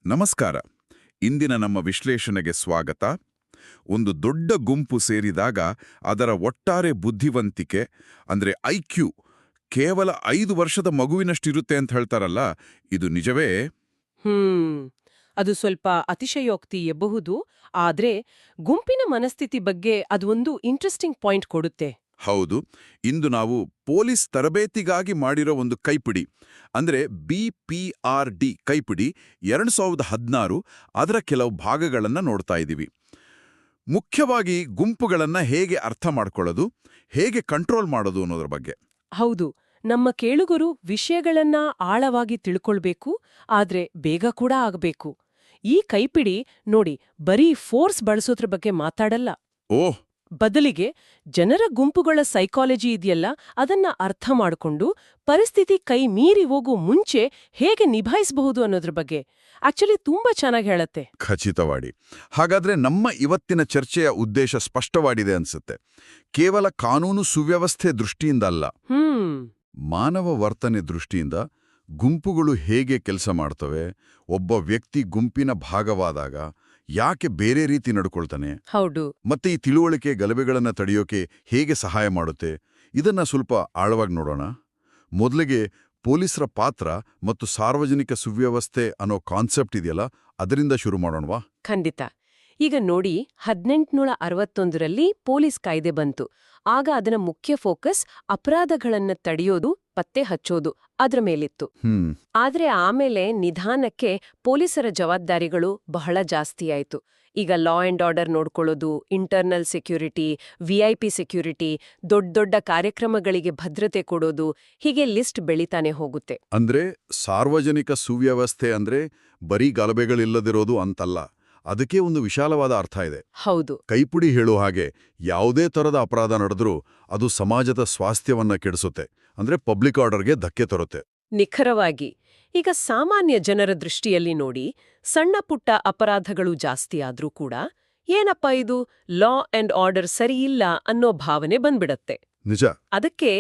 ನಮಸ್ಕಾರ. ಇಂದಿನ ನಮ್ಮ ವಿಶ್ಲೇಷಣೆಗೆ ಸ್ವಾಗತ. ಒಂದು ದೊಡ್ಡ ಗುಂಪು ಸೇರಿದಾಗ ಅದರ ಒಟ್ಟಾರೆ ಬುದ್ಧಿವಂತಿಕೆ ಅಂದ್ರೆ ಐಕ್ಯೂ ಕೇವಲ 5 ವರ್ಷದ ಮಗುವಿನಷ್ಟಿರುತ್ತೆ ಅಂತ ಹೇಳ್ತಾರಲ್ಲ, ಇದು ನಿಜವೇ? ಅದು ಸ್ವಲ್ಪ ಅತಿಶಯೋಕ್ತಿ ಎಬ್ಬಬಹುದು. ಆದ್ರೆ ಗುಂಪಿನ ಮನಸ್ಥಿತಿ ಬಗ್ಗೆ ಅದು ಒಂದು ಇಂಟ್ರೆಸ್ಟಿಂಗ್ ಪಾಯಿಂಟ್ ಕೊಡುತ್ತೆ. ಹೌದು. ಇಂದು ನಾವು ಪೊಲೀಸ್ ತರಬೇತಿಗಾಗಿ ಮಾಡಿರೋ ಒಂದು ಕೈಪಿಡಿ ಅಂದ್ರೆ BPRD ಕೈಪಿಡಿ 2016 ಅದರ ಕೆಲವು ಭಾಗಗಳನ್ನ ನೋಡ್ತಾ ಇದ್ದೀವಿ. ಮುಖ್ಯವಾಗಿ ಗುಂಪುಗಳನ್ನ ಹೇಗೆ ಅರ್ಥ ಮಾಡ್ಕೊಳ್ಳೋದು, ಹೇಗೆ ಕಂಟ್ರೋಲ್ ಮಾಡೋದು ಅನ್ನೋದ್ರ ಬಗ್ಗೆ. ಹೌದು, ನಮ್ಮ ಕೇಳುಗರು ವಿಷಯಗಳನ್ನ ಆಳವಾಗಿ ತಿಳ್ಕೊಳ್ಬೇಕು, ಆದ್ರೆ ಬೇಗ ಕೂಡ ಆಗ್ಬೇಕು. ಈ ಕೈಪಿಡಿ ನೋಡಿ, ಬರೀ ಫೋರ್ಸ್ ಬಳಸೋದ್ರ ಬಗ್ಗೆ ಮಾತಾಡಲ್ಲ. ಓಹ್, ಬದಲಿಗೆ ಜನರ ಗುಂಪುಗಳ ಸೈಕಾಲಜಿ ಇದೆಯಲ್ಲ, ಅದನ್ನ ಅರ್ಥ ಮಾಡಿಕೊಂಡು ಪರಿಸ್ಥಿತಿ ಕೈ ಮೀರಿ ಹೋಗೋ ಮುಂಚೆ ಹೇಗೆ ನಿಭಾಯಿಸಬಹುದು ಅನ್ನೋದ್ರ ಬಗ್ಗೆ ಆಕ್ಚುಲಿ ತುಂಬಾ ಚೆನ್ನಾಗಿ ಹೇಳತ್ತೆ. ಖಚಿತವಾಡಿ. ಹಾಗಾದ್ರೆ ನಮ್ಮ ಇವತ್ತಿನ ಚರ್ಚೆಯ ಉದ್ದೇಶ ಸ್ಪಷ್ಟವಾಗಿದೆ ಅನ್ಸುತ್ತೆ. ಕೇವಲ ಕಾನೂನು ಸುವ್ಯವಸ್ಥೆ ದೃಷ್ಟಿಯಿಂದ ಅಲ್ಲ, ಮಾನವ ವರ್ತನೆ ದೃಷ್ಟಿಯಿಂದ ಗುಂಪುಗಳು ಹೇಗೆ ಕೆಲಸ ಮಾಡ್ತವೆ, ಒಬ್ಬ ವ್ಯಕ್ತಿ ಗುಂಪಿನ ಭಾಗವಾದಾಗ ಯಾಕೆ ಬೇರೆ ರೀತಿ ನಡ್ಕೊಳ್ತಾನೆ, ಹೌದು, ಮತ್ತೆ ಈ ತಿಳುವಳಿಕೆ ಗಲಭೆಗಳನ್ನ ತಡೆಯೋಕೆ ಹೇಗೆ ಸಹಾಯ ಮಾಡುತ್ತೆ, ಇದನ್ನ ಸ್ವಲ್ಪ ಆಳವಾಗಿ ನೋಡೋಣ. ಮೊದಲಿಗೆ ಪೊಲೀಸರ ಪಾತ್ರ ಮತ್ತು ಸಾರ್ವಜನಿಕ ಸುವ್ಯವಸ್ಥೆ ಅನ್ನೋ ಕಾನ್ಸೆಪ್ಟ್ ಇದೆಯಲ್ಲ, ಅದರಿಂದ ಶುರು ಮಾಡೋಣವಾ? ಖಂಡಿತ. ಈಗ ನೋಡಿ, 1861ರಲ್ಲಿ ಪೊಲೀಸ್ ಕಾಯ್ದೆ ಬಂತು. ಆಗ ಅದರ ಮುಖ್ಯ ಫೋಕಸ್ ಅಪರಾಧಗಳನ್ನ ತಡೆಯೋದು, ಪತ್ತೆ ಹಚ್ಚೋದು ಅದ್ರ ಮೇಲಿತ್ತು. ಆದ್ರೆ ಆಮೇಲೆ ನಿಧಾನಕ್ಕೆ ಪೊಲೀಸರ ಜವಾಬ್ದಾರಿಗಳು ಬಹಳ ಜಾಸ್ತಿಯಾಯಿತು. ಈಗ ಲಾ ಅಂಡ್ ಆರ್ಡರ್ ನೋಡ್ಕೊಳ್ಳೋದು, ಇಂಟರ್ನಲ್ ಸೆಕ್ಯೂರಿಟಿ, VIP ಸೆಕ್ಯೂರಿಟಿ, ದೊಡ್ಡ ಕಾರ್ಯಕ್ರಮಗಳಿಗೆ ಭದ್ರತೆ ಕೊಡೋದು, ಹೀಗೆ ಲಿಸ್ಟ್ ಬೆಳಿತಾನೆ ಹೋಗುತ್ತೆ. ಅಂದ್ರೆ ಸಾರ್ವಜನಿಕ ಸುವ್ಯವಸ್ಥೆ ಅಂದ್ರೆ ಬರೀ ಗಲಭೆಗಳಿಲ್ಲದಿರೋದು ಅಂತಲ್ಲ, ಅದಕ್ಕೆ ಒಂದು ವಿಶಾಲವಾದ ಅರ್ಥ ಇದೆ. ಹೌದು, ಕೈಪುಡಿ ಹೇಳೋ ಹಾಗೆ ಯಾವುದೇ ತರದ ಅಪರಾಧ ನಡೆದ್ರೂ ಅದು ಸಮಾಜದ ಸ್ವಾಸ್ಥ್ಯವನ್ನ ಕೆಡಿಸುತ್ತೆ, ಅಂದ್ರೆ ಪಬ್ಲಿಕ್ ಆರ್ಡರ್ಗೆ ಧಕ್ಕೆ ತರುತ್ತೆ. ನಿಖರವಾಗಿ. ಈಗ ಸಾಮಾನ್ಯ ಜನರ ದೃಷ್ಟಿಯಲ್ಲಿ ನೋಡಿ, ಸಣ್ಣ ಪುಟ್ಟ ಅಪರಾಧಗಳು ಜಾಸ್ತಿ ಆದ್ರೂ ಕೂಡ ಏನಪ್ಪ ಇದು ಲಾ ಅಂಡ್ ಆರ್ಡರ್ ಸರಿಯಿಲ್ಲ ಅನ್ನೋ ಭಾವನೆ ಬಂದ್ಬಿಡತ್ತೆ. ನಿಜ. ಅದಕ್ಕೆ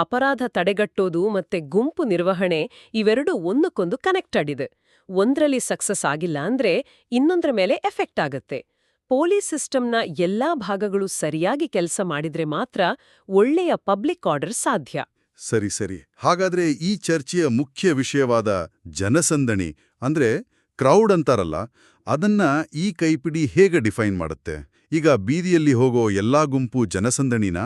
ಅಪರಾಧ ತಡೆಗಟ್ಟೋದು ಮತ್ತೆ ಗುಂಪು ನಿರ್ವಹಣೆ ಇವೆರಡು ಒಂದಕ್ಕೊಂದು ಕನೆಕ್ಟೆಡ್ ಇದೆ. ಒಂದ್ರಲ್ಲಿ ಸಕ್ಸಸ್ ಆಗಿಲ್ಲ ಅಂದ್ರೆ ಇನ್ನೊಂದ್ರ ಮೇಲೆ ಎಫೆಕ್ಟ್ ಆಗತ್ತೆ. ಪೊಲೀಸ್ ಸಿಸ್ಟಮ್ನ ಎಲ್ಲಾ ಭಾಗಗಳು ಸರಿಯಾಗಿ ಕೆಲಸ ಮಾಡಿದ್ರೆ ಮಾತ್ರ ಒಳ್ಳೆಯ ಪಬ್ಲಿಕ್ ಆರ್ಡರ್ ಸಾಧ್ಯ. ಸರಿ. ಹಾಗಾದ್ರೆ ಈ ಚರ್ಚೆಯ ಮುಖ್ಯ ವಿಷಯವಾದ ಜನಸಂದಣಿ ಅಂದ್ರೆ ಕ್ರೌಡ್ ಅಂತಾರಲ್ಲ, ಅದನ್ನ ಈ ಕೈಪಿಡಿ ಹೇಗೆ ಡಿಫೈನ್ ಮಾಡುತ್ತೆ? ಈಗ ಬೀದಿಯಲ್ಲಿ ಹೋಗೋ ಎಲ್ಲಾ ಗುಂಪು ಜನಸಂದಣಿನಾ?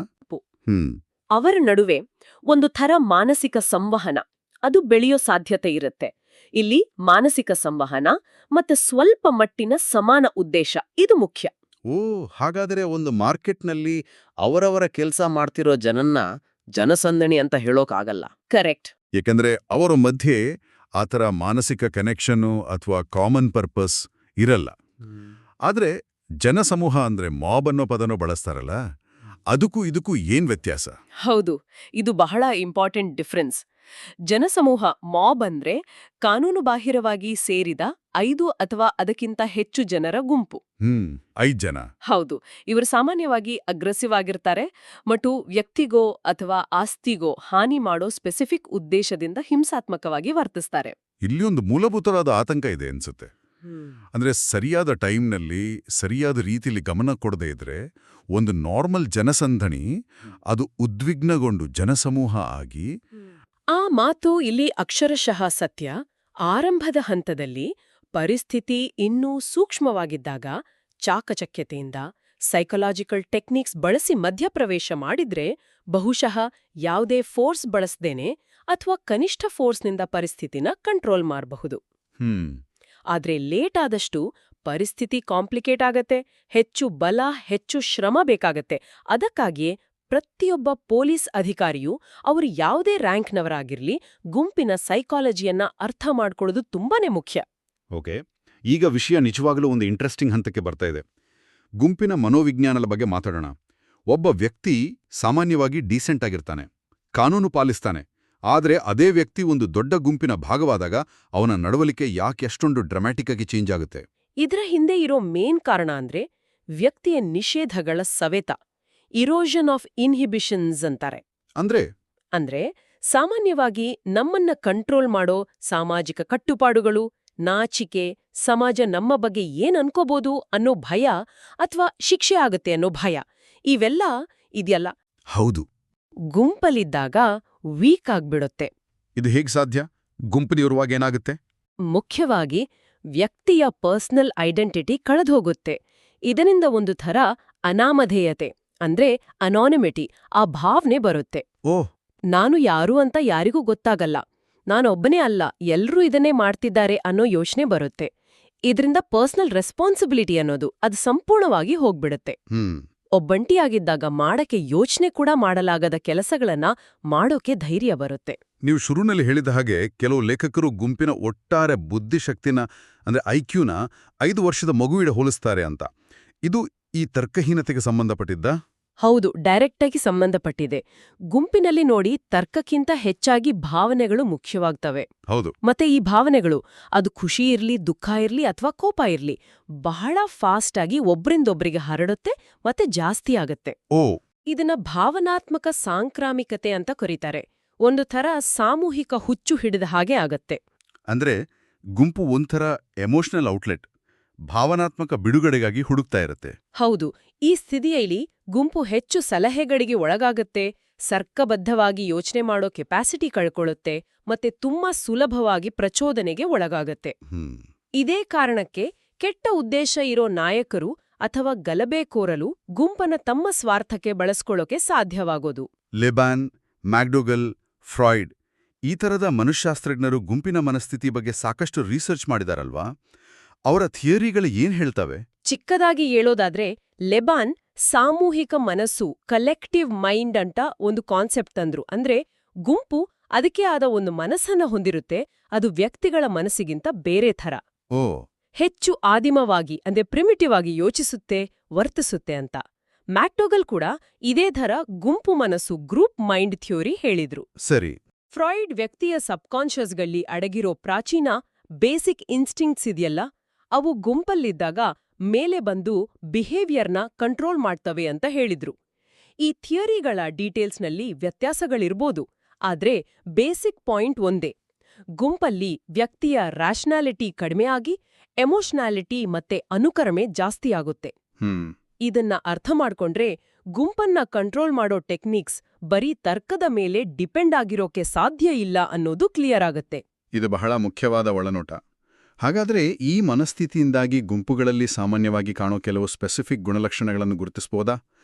ಅವರ ನಡುವೆ ಒಂದು ಥರ ಮಾನಸಿಕ ಸಂವಹನ ಅದು ಬೆಳೆಯೋ ಸಾಧ್ಯತೆ ಇರುತ್ತೆ. ಇಲ್ಲಿ ಮಾನಸಿಕ ಸಂವಹನ ಮತ್ತೆ ಸ್ವಲ್ಪ ಮಟ್ಟಿನ ಸಮಾನ ಉದ್ದೇಶ ಇದು ಮುಖ್ಯ. ಹಾಗಾದರೆ ಒಂದು ಮಾರ್ಕೆಟ್ನಲ್ಲಿ ಅವರವರ ಕೆಲಸ ಮಾಡ್ತಿರೋ ಜನನ್ನ ಜನಸಂದಣಿ ಅಂತ ಹೇಳೋಕಾಗಲ್ಲ. ಕರೆಕ್ಟ್. ಏಕೆಂದ್ರೆ ಅವರ ಮಧ್ಯೆ ಆ ಥರ ಮಾನಸಿಕ ಕನೆಕ್ಷನ್ನು ಅಥವಾ ಕಾಮನ್ ಪರ್ಪಸ್ ಇರಲ್ಲ. ಆದ್ರೆ ಜನಸಮೂಹ ಅಂದ್ರೆ ಮಾಬ್ ಅನ್ನೋ ಪದನೋ ಬಳಸ್ತಾರಲ್ಲ, ಅದಕ್ಕೂ ಇದಕ್ಕೂ ಏನ್ ವ್ಯತ್ಯಾಸ? ಹೌದು, ಇದು ಬಹಳ ಇಂಪಾರ್ಟೆಂಟ್ ಡಿಫರೆನ್ಸ್. ಜನಸಮೂಹ ಮಾಬ್ ಅಂದ್ರೆ ಕಾನೂನುಬಾಹಿರವಾಗಿ ಸೇರಿದ 5 ಅಥವಾ ಅದಕ್ಕಿಂತ ಹೆಚ್ಚು ಜನರ ಗುಂಪು. 5 ಜನ. ಹೌದು, ಇವರು ಸಾಮಾನ್ಯವಾಗಿ ಅಗ್ರೆಸಿವ್ ಆಗಿರ್ತಾರೆ ಮತ್ತು ವ್ಯಕ್ತಿಗೋ ಅಥವಾ ಆಸ್ತಿಗೋ ಹಾನಿ ಮಾಡೋ ಸ್ಪೆಸಿಫಿಕ್ ಉದ್ದೇಶದಿಂದ ಹಿಂಸಾತ್ಮಕವಾಗಿ ವರ್ತಿಸ್ತಾರೆ. ಇಲ್ಲಿ ಒಂದು ಮೂಲಭೂತವಾದ ಆತಂಕ ಇದೆ ಅನ್ಸುತ್ತೆ. ಅಂದ್ರೆ ಸರಿಯಾದ ಟೈಮ್ನಲ್ಲಿ ಸರಿಯಾದ ರೀತಿಯಲ್ಲಿ ಗಮನ ಕೊಡದೇ ಇದ್ರೆ ಒಂದು ನಾರ್ಮಲ್ ಜನಸಂದಣಿ ಅದು ಉದ್ವಿಗ್ನಗೊಂಡು ಜನಸಮೂಹ ಆಗಿ. ಆ ಮಾತು ಇಲ್ಲಿ ಅಕ್ಷರಶಃ ಸತ್ಯ. ಆರಂಭದ ಹಂತದಲ್ಲಿ ಪರಿಸ್ಥಿತಿ ಇನ್ನೂ ಸೂಕ್ಷ್ಮವಾಗಿದ್ದಾಗ ಚಾಕಚಕ್ಯತೆಯಿಂದ ಸೈಕಲಾಜಿಕಲ್ ಟೆಕ್ನಿಕ್ಸ್ ಬಳಸಿ ಮಧ್ಯಪ್ರವೇಶ ಮಾಡಿದ್ರೆ ಬಹುಶಃ ಯಾವುದೇ ಫೋರ್ಸ್ ಬಳಸ್ದೇನೆ ಅಥವಾ ಕನಿಷ್ಠ ಫೋರ್ಸ್ನಿಂದ ಪರಿಸ್ಥಿತಿನ ಕಂಟ್ರೋಲ್ ಮಾಡಬಹುದು. ಆದ್ರೆ ಲೇಟ್ ಆದಷ್ಟು ಪರಿಸ್ಥಿತಿ ಕಾಂಪ್ಲಿಕೇಟ್ ಆಗತ್ತೆ, ಹೆಚ್ಚು ಬಲ, ಹೆಚ್ಚು ಶ್ರಮ ಬೇಕಾಗತ್ತೆ. ಅದಕ್ಕಾಗಿಯೇ ಪ್ರತಿಯೊಬ್ಬ ಪೊಲೀಸ್ ಅಧಿಕಾರಿಯೂ ಅವರು ಯಾವುದೇ ರ್ಯಾಂಕ್ನವರಾಗಿರ್ಲಿ ಗುಂಪಿನ ಸೈಕಾಲಜಿಯನ್ನ ಅರ್ಥ ಮಾಡ್ಕೊಳ್ಳೋದು ತುಂಬಾನೇ ಮುಖ್ಯ. ಓಕೆ, ಈಗ ವಿಷಯ ನಿಜವಾಗಲೂ ಒಂದು ಇಂಟ್ರೆಸ್ಟಿಂಗ್ ಹಂತಕ್ಕೆ ಬರ್ತಾ ಇದೆ. ಗುಂಪಿನ ಮನೋವಿಜ್ಞಾನದ ಬಗ್ಗೆ ಮಾತಾಡೋಣ. ಒಬ್ಬ ವ್ಯಕ್ತಿ ಸಾಮಾನ್ಯವಾಗಿ ಡೀಸೆಂಟ್ ಆಗಿರ್ತಾನೆ, ಕಾನೂನು ಪಾಲಿಸ್ತಾನೆ. ಆದ್ರೆ ಅದೇ ವ್ಯಕ್ತಿ ಒಂದು ದೊಡ್ಡ ಗುಂಪಿನ ಭಾಗವಾದಾಗ ಅವನ ನಡವಳಿಕೆ ಯಾಕೆ ಅಷ್ಟೊಂದು ಡ್ರಾಮ್ಯಾಟಿಕ್ ಆಗಿ ಚೇಂಜ್ ಆಗುತ್ತೆ? ಇದರ ಹಿಂದೆ ಇರೋ ಮೇನ್ ಕಾರಣ ಅಂದ್ರೆ ವ್ಯಕ್ತಿಯ ನಿಷೇಧಗಳ ಸವೆತ, ಇರೋಷನ್ ಆಫ್ ಇನ್ಹಿಬಿಷನ್ಸ್ ಅಂತಾರೆ. ಅಂದ್ರೆ ಸಾಮಾನ್ಯವಾಗಿ ನಮ್ಮನ್ನ ಕಂಟ್ರೋಲ್ ಮಾಡೋ ಸಾಮಾಜಿಕ ಕಟ್ಟುಪಾಡುಗಳು, ನಾಚಿಕೆ, ಸಮಾಜ ನಮ್ಮ ಬಗ್ಗೆ ಏನ್ ಅನ್ಕೋಬೋದು ಅನ್ನೋ ಭಯ ಅಥವಾ ಶಿಕ್ಷೆ ಆಗತ್ತೆ ಅನ್ನೋ ಭಯ ಇವೆಲ್ಲ ಇದೆಯಲ್ಲ ಹೌದು. ಗುಂಪಲ್ಲಿದ್ದಾಗ ವೀಕ್ ಆಗ್ಬಿಡುತ್ತೆ. ಇದು ಹೇಗ್ ಸಾಧ್ಯ? ಗುಂಪಿನಿರುವಾಗ ಏನಾಗುತ್ತೆ? ಮುಖ್ಯವಾಗಿ ವ್ಯಕ್ತಿಯ ಪರ್ಸನಲ್ ಐಡೆಂಟಿಟಿ ಕಳೆದೋಗುತ್ತೆ. ಇದರಿಂದ ಒಂದು ಥರ ಅನಾಮಧೇಯತೆ ಅಂದ್ರೆ ಅನಾನಿಮಿಟಿ ಆ ಭಾವನೆ ಬರುತ್ತೆ. ಓಹ್, ನಾನು ಯಾರು ಅಂತ ಯಾರಿಗೂ ಗೊತ್ತಾಗಲ್ಲ, ನಾನೊಬ್ಬನೇ ಅಲ್ಲ, ಎಲ್ರೂ ಇದನ್ನೇ ಮಾಡ್ತಿದ್ದಾರೆ ಅನ್ನೋ ಯೋಚನೆ ಬರುತ್ತೆ. ಇದರಿಂದ ಪರ್ಸನಲ್ ರೆಸ್ಪಾನ್ಸಿಬಿಲಿಟಿ ಅನ್ನೋದು ಅದು ಸಂಪೂರ್ಣವಾಗಿ ಹೋಗ್ಬಿಡುತ್ತೆ. ಒಬ್ಬಂಟಿಯಾಗಿದ್ದಾಗ ಮಾಡಕ್ಕೆ ಯೋಚನೆ ಕೂಡ ಮಾಡಲಾಗದ ಕೆಲಸಗಳನ್ನ ಮಾಡೋಕೆ ಧೈರ್ಯ ಬರುತ್ತೆ. ನೀವು ಶುರುನಲ್ಲಿ ಹೇಳಿದ ಹಾಗೆ ಕೆಲವು ಲೇಖಕರು ಗುಂಪಿನ ಒಟ್ಟಾರೆ ಬುದ್ಧಿಶಕ್ತಿನ ಅಂದ್ರೆ ಐಕ್ಯೂನ 5 ವರ್ಷದ ಮಗುವಿಡ ಹೋಲಿಸ್ತಾರೆ ಅಂತ. ಇದು ಈ ತರ್ಕಹೀನತೆಗೆ ಸಂಬಂಧಪಟ್ಟಿದ್ದ? ಹೌದು, ಡೈರೆಕ್ಟಾಗಿ ಸಂಬಂಧಪಟ್ಟಿದೆ. ಗುಂಪಿನಲ್ಲಿ ನೋಡಿ ತರ್ಕಕ್ಕಿಂತ ಹೆಚ್ಚಾಗಿ ಭಾವನೆಗಳು ಮುಖ್ಯವಾಗ್ತವೆ. ಹೌದು. ಮತ್ತೆ ಈ ಭಾವನೆಗಳು ಅದು ಖುಷಿ ಇರ್ಲಿ, ದುಃಖ ಇರ್ಲಿ ಅಥವಾ ಕೋಪ ಇರ್ಲಿ ಬಹಳ ಫಾಸ್ಟ್ ಆಗಿ ಒಬ್ರಿಂದೊಬ್ರಿಗೆ ಹರಡುತ್ತೆ ಮತ್ತೆ ಜಾಸ್ತಿ ಆಗತ್ತೆ. ಓ, ಇದನ್ನ ಭಾವನಾತ್ಮಕ ಸಾಂಕ್ರಾಮಿಕತೆ ಅಂತ ಕರೀತಾರೆ. ಒಂದು ಥರ ಸಾಮೂಹಿಕ ಹುಚ್ಚು ಹಿಡಿದ ಹಾಗೆ ಆಗತ್ತೆ. ಅಂದ್ರೆ ಗುಂಪು ಒಂಥರ ಎಮೋಷನಲ್ ಔಟ್ಲೆಟ್, ಭಾವನಾತ್ಮಕ ಬಿಡುಗಡೆಗಾಗಿ ಹುಡುಕ್ತಾ ಇರುತ್ತೆ. ಹೌದು, ಈ ಸ್ಥಿತಿಯಲ್ಲಿ ಗುಂಪು ಹೆಚ್ಚು ಸಲಹೆಗಳಿಗೆ ಒಳಗಾಗತ್ತೆ, ಸರ್ಕಬದ್ಧವಾಗಿ ಯೋಚನೆ ಮಾಡೋ ಕೆಪಾಸಿಟಿ ಕಳ್ಕೊಳ್ಳುತ್ತೆ ಮತ್ತೆ ತುಂಬಾ ಸುಲಭವಾಗಿ ಪ್ರಚೋದನೆಗೆ ಒಳಗಾಗತ್ತೆ. ಇದೇ ಕಾರಣಕ್ಕೆ ಕೆಟ್ಟ ಉದ್ದೇಶ ಇರೋ ನಾಯಕರು ಅಥವಾ ಗಲಭೆಕೋರಲು ಗುಂಪನ್ನ ತಮ್ಮ ಸ್ವಾರ್ಥಕ್ಕೆ ಬಳಸ್ಕೊಳ್ಳೋಕೆ ಸಾಧ್ಯವಾಗೋದು. ಲೆಬಾನ್, ಮ್ಯಾಕ್ಡೊಗಲ್, ಫ್ರಾಯ್ಡ್ ಈ ಥರದ ಮನುಷ್ಯಶಾಸ್ತ್ರಜ್ಞರು ಗುಂಪಿನ ಮನಸ್ಥಿತಿ ಬಗ್ಗೆ ಸಾಕಷ್ಟು ರಿಸರ್ಚ್ ಮಾಡಿದಾರಲ್ವಾ? ಅವರ ಥಿಯರಿಗಳು ಏನ್ ಹೇಳ್ತವೆ? ಚಿಕ್ಕದಾಗಿ ಹೇಳೋದಾದ್ರೆ ಲೆಬಾನ್ ಸಾಮೂಹಿಕ ಮನಸ್ಸು ಕಲೆಕ್ಟಿವ್ ಮೈಂಡ್ ಅಂತ ಒಂದು ಕಾನ್ಸೆಪ್ಟ್ ತಂದ್ರು. ಅಂದ್ರೆ ಗುಂಪು ಅದಕ್ಕೆ ಆದ ಒಂದು ಮನಸ್ಸನ್ನ ಹೊಂದಿರುತ್ತೆ, ಅದು ವ್ಯಕ್ತಿಗಳ ಮನಸ್ಸಿಗಿಂತ ಬೇರೆ ಥರ, ಓ, ಹೆಚ್ಚು ಆದಿಮವಾಗಿ ಅಂದ್ರೆ ಪ್ರಿಮಿಟಿವ್ ಆಗಿ ಯೋಚಿಸುತ್ತೆ, ವರ್ತಿಸುತ್ತೆ ಅಂತ. ಮ್ಯಾಕ್ಡೊಗಲ್ ಕೂಡ ಇದೇ ಥರ ಗುಂಪು ಮನಸ್ಸು ಗ್ರೂಪ್ ಮೈಂಡ್ ಥಿಯೋರಿ ಹೇಳಿದ್ರು. ಸರಿ. ಫ್ರಾಯ್ಡ್ ವ್ಯಕ್ತಿಯ ಸಬ್ಕಾನ್ಷಿಯಸ್ಗಳಲ್ಲಿ ಅಡಗಿರೋ ಪ್ರಾಚೀನ ಬೇಸಿಕ್ ಇನ್ಸ್ಟಿಂಕ್ಟ್ಸ್ ಇದೆಯಲ್ಲ, ಅವು ಗುಂಪಲ್ಲಿದ್ದಾಗ ಮೇಲೆ ಬಂದು ಬಿಹೇವಿಯರ್ನ ಕಂಟ್ರೋಲ್ ಮಾಡ್ತವೆ ಅಂತ ಹೇಳಿದ್ರು. ಈ ಥಿಯರಿಗಳ ಡೀಟೇಲ್ಸ್ನಲ್ಲಿ ವ್ಯತ್ಯಾಸಗಳಿರ್ಬೋದು, ಆದ್ರೆ ಬೇಸಿಕ್ ಪಾಯಿಂಟ್ ಒಂದೇ. ಗುಂಪಲ್ಲಿ ವ್ಯಕ್ತಿಯ ರ್ಯಾಷನಾಲಿಟಿ ಕಡಿಮೆಯಾಗಿ ಎಮೋಷನಾಲಿಟಿ ಮತ್ತೆ ಅನುಕರಣೆ ಜಾಸ್ತಿಯಾಗುತ್ತೆ. ಇದನ್ನ ಅರ್ಥ ಮಾಡ್ಕೊಂಡ್ರೆ ಗುಂಪನ್ನ ಕಂಟ್ರೋಲ್ ಮಾಡೋ ಟೆಕ್ನಿಕ್ಸ್ ಬರೀ ತರ್ಕದ ಮೇಲೆ ಡಿಪೆಂಡ್ ಆಗಿರೋಕೆ ಸಾಧ್ಯ ಇಲ್ಲ ಅನ್ನೋದು ಕ್ಲಿಯರ್ ಆಗತ್ತೆ. ಇದು ಬಹಳ ಮುಖ್ಯವಾದ ಒಳನೋಟ. ಹಾಗಾದ್ರೆ ಈ ಮನಸ್ಥಿತಿಯಿಂದಾಗಿ ಗುಂಪುಗಳಲ್ಲಿ ಸಾಮಾನ್ಯವಾಗಿ ಕಾಣೋ ಕೆಲವು ಸ್ಪೆಸಿಫಿಕ್ ಗುಣಲಕ್ಷಣಗಳನ್ನು ಗುರುತಿಸ್ಬೋದಾ?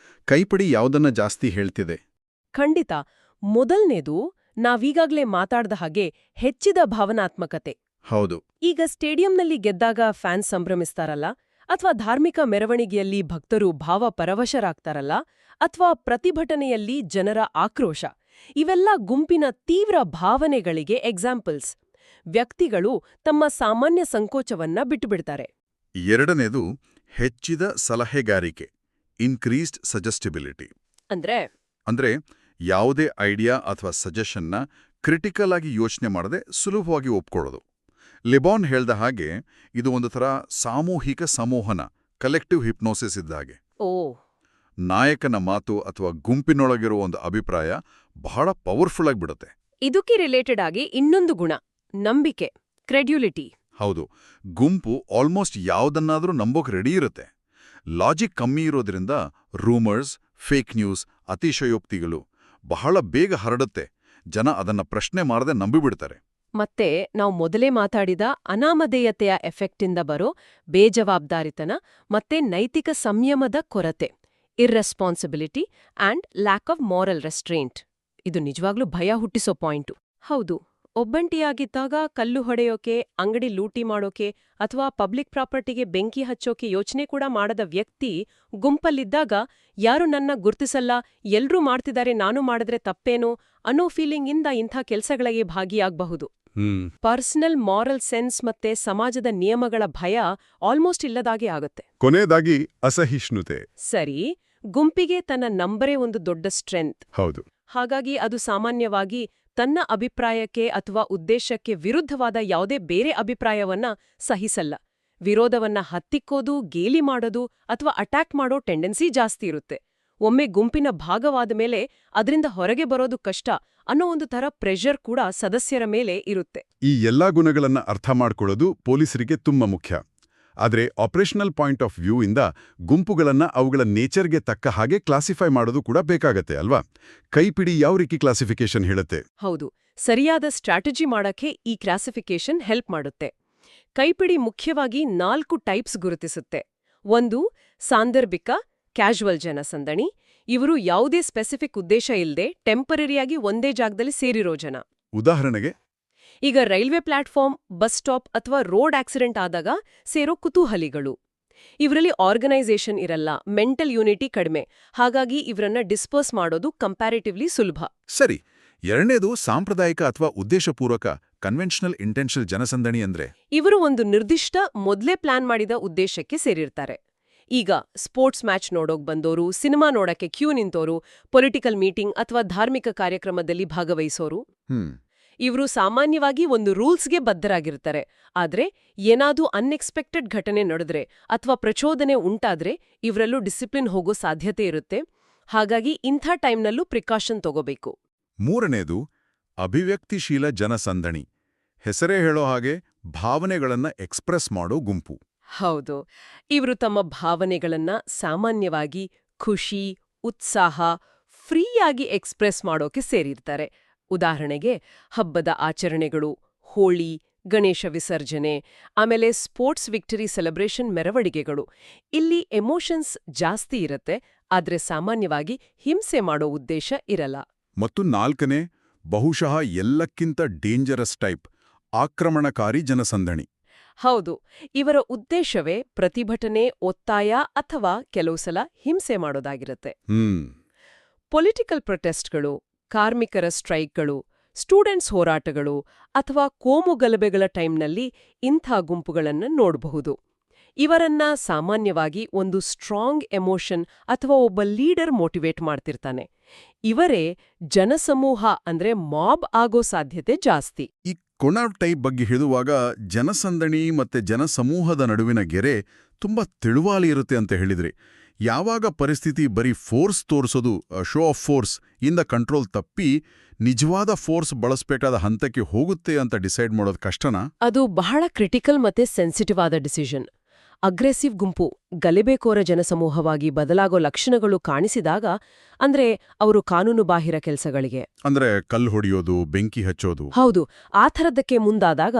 ಕೈಪಿಡಿ ಯಾವುದನ್ನ ಜಾಸ್ತಿ ಹೇಳ್ತಿದೆ? ಖಂಡಿತ. ಮೊದಲ್ನೇದು ನಾವೀಗಾಗ್ಲೇ ಮಾತಾಡ್ದ ಹಾಗೆ ಹೆಚ್ಚಿದ ಭಾವನಾತ್ಮಕತೆ. ಹೌದು. ಈಗ ಸ್ಟೇಡಿಯಂನಲ್ಲಿ ಗೆದ್ದಾಗ ಫ್ಯಾನ್ಸ್ ಸಂಭ್ರಮಿಸ್ತಾರಲ್ಲ, ಅಥವಾ ಧಾರ್ಮಿಕ ಮೆರವಣಿಗೆಯಲ್ಲಿ ಭಕ್ತರು ಭಾವ ಪರವಶರಾಗ್ತಾರಲ್ಲ, ಅಥವಾ ಪ್ರತಿಭಟನೆಯಲ್ಲಿ ಜನರ ಆಕ್ರೋಶ, ಇವೆಲ್ಲ ಗುಂಪಿನ ತೀವ್ರ ಭಾವನೆಗಳಿಗೆ ಎಕ್ಸಾಂಪಲ್ಸ್. ವ್ಯಕ್ತಿಗಳು ತಮ್ಮ ಸಾಮಾನ್ಯ ಸಂಕೋಚವನ್ನ ಬಿಟ್ಟುಬಿಡ್ತಾರೆ. ಎರಡನೇದು ಹೆಚ್ಚಿದ ಸಲಹೆಗಾರಿಕೆ, ಇನ್ಕ್ರೀಸ್ಡ್ ಸಜೆಸ್ಟಿಬಿಲಿಟಿ. ಅಂದ್ರೆ ಯಾವುದೇ ಐಡಿಯಾ ಅಥವಾ ಸಜೆಷನ್ನ ಕ್ರಿಟಿಕಲ್ ಆಗಿ ಯೋಚನೆ ಮಾಡದೆ ಸುಲಭವಾಗಿ ಒಪ್ಕೊಳ್ಳೋದು. ಲೆಬಾನ್ ಹೇಳ್ದ ಹಾಗೆ ಇದು ಒಂದು ಥರ ಸಾಮೂಹಿಕ ಸಮೋಹನ, ಕಲೆಕ್ಟಿವ್ ಹಿಪ್ನೋಸಿಸ್ ಇದ್ದ ಹಾಗೆ. ನಾಯಕನ ಮಾತು ಅಥವಾ ಗುಂಪಿನೊಳಗಿರುವ ಒಂದು ಅಭಿಪ್ರಾಯ ಬಹಳ ಪವರ್ಫುಲ್ ಆಗಿಬಿಡುತ್ತೆ. ಇದಕ್ಕೆ ರಿಲೇಟೆಡ್ ಆಗಿ ಇನ್ನೊಂದು ಗುಣ, ನಂಬಿಕೆ, ಕ್ರೆಡ್ಯುಲಿಟಿ. ಹೌದು, ಗುಂಪು ಆಲ್ಮೋಸ್ಟ್ ಯಾವುದನ್ನಾದ್ರೂ ನಂಬೋಕ್ ರೆಡಿ ಇರುತ್ತೆ. ಲಾಜಿಕ್ ಕಮ್ಮಿ ಇರೋದ್ರಿಂದ ರೂಮರ್ಸ್, ಫೇಕ್ ನ್ಯೂಸ್, ಅತಿಶಯೋಕ್ತಿಗಳು ಬಹಳ ಬೇಗ ಹರಡುತ್ತೆ. ಜನ ಅದನ್ನ ಪ್ರಶ್ನೆ ಮಾಡದೆ ನಂಬಿಬಿಡ್ತಾರೆ. ಮತ್ತೆ ನಾವು ಮೊದಲೇ ಮಾತಾಡಿದ ಅನಾಮಧೇಯತೆಯ ಎಫೆಕ್ಟಿಂದ ಬರೋ ಬೇಜವಾಬ್ದಾರಿತನ ಮತ್ತೆ ನೈತಿಕ ಸಂಯಮದ ಕೊರತೆ, irresponsibility and lack of moral ರೆಸ್ಟ್ರೇಂಟ್, ಇದು ನಿಜವಾಗ್ಲೂ ಭಯ ಹುಟ್ಟಿಸೋ ಪಾಯಿಂಟು. ಹೌದು, ಒಬ್ಬಂಟಿಯಾಗಿದ್ದಾಗ ಕಲ್ಲು ಹೊಡೆಯೋಕೆ, ಅಂಗಡಿ ಲೂಟಿ ಮಾಡೋಕೆ ಅಥವಾ ಪಬ್ಲಿಕ್ ಪ್ರಾಪರ್ಟಿಗೆ ಬೆಂಕಿ ಹಚ್ಚೋಕೆ ಯೋಚನೆ ಕೂಡ ಮಾಡದ ವ್ಯಕ್ತಿ ಗುಂಪಲ್ಲಿದ್ದಾಗ ಯಾರು ನನ್ನ ಗುರ್ತಿಸಲ್ಲ, ಎಲ್ರೂ ಮಾಡ್ತಿದ್ದಾರೆ, ನಾನು ಮಾಡಿದ್ರೆ ತಪ್ಪೇನೋ ಅನ್ನೋ ಫೀಲಿಂಗಿಂದ ಇಂಥ ಕೆಲ್ಸಗಳಿಗೆ ಭಾಗಿಯಾಗಬಹುದು. ಪರ್ಸನಲ್ ಮಾರಲ್ ಸೆನ್ಸ್ ಮತ್ತೆ ಸಮಾಜದ ನಿಯಮಗಳ ಭಯ ಆಲ್ಮೋಸ್ಟ್ ಇಲ್ಲದಾಗೆ ಆಗುತ್ತೆ. ಕೊನೆಯದಾಗಿ ಅಸಹಿಷ್ಣುತೆ. ಸರಿ, ಗುಂಪಿಗೆ ತನ್ನ ನಂಬರೇ ಒಂದು ದೊಡ್ಡ ಸ್ಟ್ರೆಂತ್. ಹೌದು. ಹಾಗಾಗಿ ಅದು ಸಾಮಾನ್ಯವಾಗಿ ತನ್ನ ಅಭಿಪ್ರಾಯಕ್ಕೆ ಅಥವಾ ಉದ್ದೇಶಕ್ಕೆ ವಿರುದ್ಧವಾದ ಯಾವುದೇ ಬೇರೆ ಅಭಿಪ್ರಾಯವನ್ನ ಸಹಿಸಲ್ಲ. ವಿರೋಧವನ್ನ ಹತ್ತಿಕ್ಕೋದು, ಗೇಲಿ ಮಾಡೋದು ಅಥವಾ ಅಟ್ಯಾಕ್ ಮಾಡೋ ಟೆಂಡೆನ್ಸಿ ಜಾಸ್ತಿ ಇರುತ್ತೆ. ಒಮ್ಮೆ ಗುಂಪಿನ ಭಾಗವಾದ ಮೇಲೆ ಅದರಿಂದ ಹೊರಗೆ ಬರೋದು ಕಷ್ಟ ಅನ್ನೋ ಒಂದು ಥರ ಪ್ರೆಷರ್ ಕೂಡ ಸದಸ್ಯರ ಮೇಲೆ ಇರುತ್ತೆ. ಈ ಎಲ್ಲಾ ಗುಣಗಳನ್ನ ಅರ್ಥ ಮಾಡ್ಕೊಳ್ಳೋದು ಪೊಲೀಸರಿಗೆ ತುಂಬಾ ಮುಖ್ಯ. ಆದರೆ ಆಪರೇಷನಲ್ ಪಾಯಿಂಟ್ ಆಫ್ ವ್ಯೂ ಇಂದ ಗುಂಪುಗಳನ್ನ ಅವುಗಳ ನೇಚರ್ಗೆ ತಕ್ಕ ಹಾಗೆ ಕ್ಲಾಸಿಫೈ ಮಾಡೋದು ಕೂಡ ಬೇಕಾಗತ್ತೆ ಅಲ್ವಾ? ಕೈಪಿಡಿ ಯಾವ ರೀತಿ ಕ್ಲಾಸಿಫಿಕೇಶನ್ ಹೇಳುತ್ತೆ? ಹೌದು, ಸರಿಯಾದ ಸ್ಟ್ರಾಟಜಿ ಮಾಡಕ್ಕೆ ಈ ಕ್ಲಾಸಿಫಿಕೇಶನ್ ಹೆಲ್ಪ್ ಮಾಡುತ್ತೆ. ಕೈಪಿಡಿ ಮುಖ್ಯವಾಗಿ 4 ಟೈಪ್ಸ್ ಗುರುತಿಸುತ್ತೆ. ಒಂದು, ಸಾಂದರ್ಭಿಕ ಕ್ಯಾಶುವಲ್ ಜನಸಂದಣಿ. ಇವರು ಯಾವುದೇ ಸ್ಪೆಸಿಫಿಕ್ ಉದ್ದೇಶ ಇಲ್ಲದೆ ಟೆಂಪರರಿಯಾಗಿ ಒಂದೇ ಜಾಗದಲ್ಲಿ ಸೇರಿರೋ ಜನ. ಉದಾಹರಣೆಗೆ, ಈಗ ರೈಲ್ವೆ ಪ್ಲಾಟ್ಫಾರ್ಮ್, ಬಸ್ ಸ್ಟಾಪ್ ಅಥವಾ ರೋಡ್ ಆಕ್ಸಿಡೆಂಟ್ ಆದಾಗ ಸೇರೋ ಕುತೂಹಲಿಗಳು. ಇವರಲ್ಲಿ ಆರ್ಗನೈಸೇಷನ್ ಇರಲ್ಲ, ಮೆಂಟಲ್ ಯೂನಿಟಿ ಕಡಿಮೆ, ಹಾಗಾಗಿ ಇವರನ್ನ ಡಿಸ್ಪರ್ಸ್ ಮಾಡೋದು ಕಂಪ್ಯಾರಿಟಿವ್ಲಿ ಸುಲಭ. ಸರಿ. ಎರಡನೇದು ಸಾಂಪ್ರದಾಯಿಕ ಅಥವಾ ಉದ್ದೇಶಪೂರ್ವಕ ಕನ್ವೆನ್ಷನಲ್ ಇಂಟೆನ್ಷನಲ್ ಜನಸಂದಣಿ ಅಂದ್ರೆ ಇವರು ಒಂದು ನಿರ್ದಿಷ್ಟ ಮೊದಲೇ ಪ್ಲಾನ್ ಮಾಡಿದ ಉದ್ದೇಶಕ್ಕೆ ಸೇರಿರ್ತಾರೆ. ಈಗ ಸ್ಪೋರ್ಟ್ಸ್ ಮ್ಯಾಚ್ ನೋಡೋಕ್ ಬಂದೋರು, ಸಿನಿಮಾ ನೋಡಕ್ಕೆ ಕ್ಯೂ ನಿಂತೋರು, ಪೊಲಿಟಿಕಲ್ ಮೀಟಿಂಗ್ ಅಥವಾ ಧಾರ್ಮಿಕ ಕಾರ್ಯಕ್ರಮದಲ್ಲಿ ಭಾಗವಹಿಸೋರು. ಇವರು ಸಾಮಾನ್ಯವಾಗಿ ಒಂದು ರೂಲ್ಸ್ಗೆ ಬದ್ಧರಾಗಿರ್ತಾರೆ. ಆದ್ರೆ ಏನಾದ್ರೂ ಅನ್ಎಕ್ಸ್ಪೆಕ್ಟೆಡ್ ಘಟನೆ ನಡೆದ್ರೆ ಅಥವಾ ಪ್ರಚೋದನೆ ಉಂಟಾದ್ರೆ ಇವರಲ್ಲೂ ಡಿಸಿಪ್ಲಿನ್ ಹೋಗೋ ಸಾಧ್ಯತೆ ಇರುತ್ತೆ. ಹಾಗಾಗಿ ಇಂಥ ಟೈಮ್ನಲ್ಲೂ ಪ್ರಿಕಾಷನ್ ತಗೋಬೇಕು. ಮೂರನೇದು ಅಭಿವ್ಯಕ್ತಿಶೀಲ ಜನಸಂದಣಿ. ಹೆಸರೇ ಹೇಳೋ ಹಾಗೆ ಭಾವನೆಗಳನ್ನ ಎಕ್ಸ್ಪ್ರೆಸ್ ಮಾಡೋ ಗುಂಪು. ಹೌದು, ಇವರು ತಮ್ಮ ಭಾವನೆಗಳನ್ನ ಸಾಮಾನ್ಯವಾಗಿ ಖುಷಿ, ಉತ್ಸಾಹ, ಫ್ರೀಯಾಗಿ ಎಕ್ಸ್ಪ್ರೆಸ್ ಮಾಡೋಕೆ ಸೇರಿರ್ತಾರೆ. ಉದಾಹರಣೆಗೆ ಹಬ್ಬದ ಆಚರಣೆಗಳು, ಹೋಳಿ, ಗಣೇಶ ವಿಸರ್ಜನೆ, ಆಮೇಲೆ ಸ್ಪೋರ್ಟ್ಸ್ ವಿಕ್ಟರಿ ಸೆಲೆಬ್ರೇಷನ್ ಮೆರವಣಿಗೆಗಳು. ಇಲ್ಲಿ ಎಮೋಷನ್ಸ್ ಜಾಸ್ತಿ ಇರತ್ತೆ, ಆದ್ರೆ ಸಾಮಾನ್ಯವಾಗಿ ಹಿಂಸೆ ಮಾಡೋ ಉದ್ದೇಶ ಇರಲ್ಲ. ಮತ್ತು ನಾಲ್ಕನೇ, ಬಹುಶಃ ಎಲ್ಲಕ್ಕಿಂತ ಡೇಂಜರಸ್ ಟೈಪ್, ಆಕ್ರಮಣಕಾರಿ ಜನಸಂದಣಿ. ಹೌದು, ಇವರ ಉದ್ದೇಶವೇ ಪ್ರತಿಭಟನೆ, ಒತ್ತಾಯ ಅಥವಾ ಕೆಲವು ಸಲ ಹಿಂಸೆ ಮಾಡೋದಾಗಿರುತ್ತೆ. ಪೊಲಿಟಿಕಲ್ ಪ್ರೊಟೆಸ್ಟ್ಗಳು, ಕಾರ್ಮಿಕರ ಸ್ಟ್ರೈಕ್ಗಳು, ಸ್ಟೂಡೆಂಟ್ಸ್ ಹೋರಾಟಗಳು ಅಥವಾ ಕೋಮು ಗಲಭೆಗಳ ಟೈಮ್ನಲ್ಲಿ ಇಂಥ ಗುಂಪುಗಳನ್ನು ನೋಡಬಹುದು. ಇವರನ್ನ ಸಾಮಾನ್ಯವಾಗಿ ಒಂದು ಸ್ಟ್ರಾಂಗ್ ಎಮೋಷನ್ ಅಥವಾ ಒಬ್ಬ ಲೀಡರ್ ಮೋಟಿವೇಟ್ ಮಾಡ್ತಿರ್ತಾನೆ. ಇವರೇ ಜನಸಮೂಹ ಅಂದ್ರೆ ಮಾಬ್ ಆಗೋ ಸಾಧ್ಯತೆ ಜಾಸ್ತಿ. ಈ ಕೊನಾವ್ ಟೈಪ್ ಬಗ್ಗೆ ಹೇಳುವಾಗ ಜನಸಂದಣಿ ಮತ್ತೆ ಜನಸಮೂಹದ ನಡುವಿನ ಗೆರೆ ತುಂಬಾ ತಿಳುವಾಲಿ ಇರುತ್ತೆ ಅಂತ ಹೇಳಿದ್ರಿ. ಯಾವಾಗ ಪರಿಸ್ಥಿತಿ ಬರೀ ಫೋರ್ಸ್ ತೋರಿಸೋದು, ಶೋ ಆಫ್ ಫೋರ್ಸ್ ಇಂದ ಕಂಟ್ರೋಲ್ ತಪ್ಪಿ ನಿಜವಾದ ಫೋರ್ಸ್ ಬಳಸಬೇಕಾದ ಹಂತಕ್ಕೆ ಹೋಗುತ್ತೆ ಅಂತ ಡಿಸೈಡ್ ಮಾಡೋದು ಕಷ್ಟನಾ? ಅದು ಬಹಳ ಕ್ರಿಟಿಕಲ್ ಮತ್ತೆ ಸೆನ್ಸಿಟಿವ್ ಆದ ಡಿಸಿಷನ್. ಅಗ್ರೆಸಿವ್ ಗುಂಪು ಗಲಭೆಕೋರ ಜನಸಮೂಹವಾಗಿ ಬದಲಾಗೋ ಲಕ್ಷಣಗಳು ಕಾಣಿಸಿದಾಗ, ಅಂದ್ರೆ ಅವರು ಕಾನೂನು ಬಾಹಿರ ಕೆಲಸಗಳಿಗೆ, ಅಂದ್ರೆ ಕಲ್ಲು ಹೊಡೆಯೋದು, ಬೆಂಕಿ ಹಚ್ಚೋದು, ಹೌದು, ಆ ಥರದ್ದಕ್ಕೆ ಮುಂದಾದಾಗ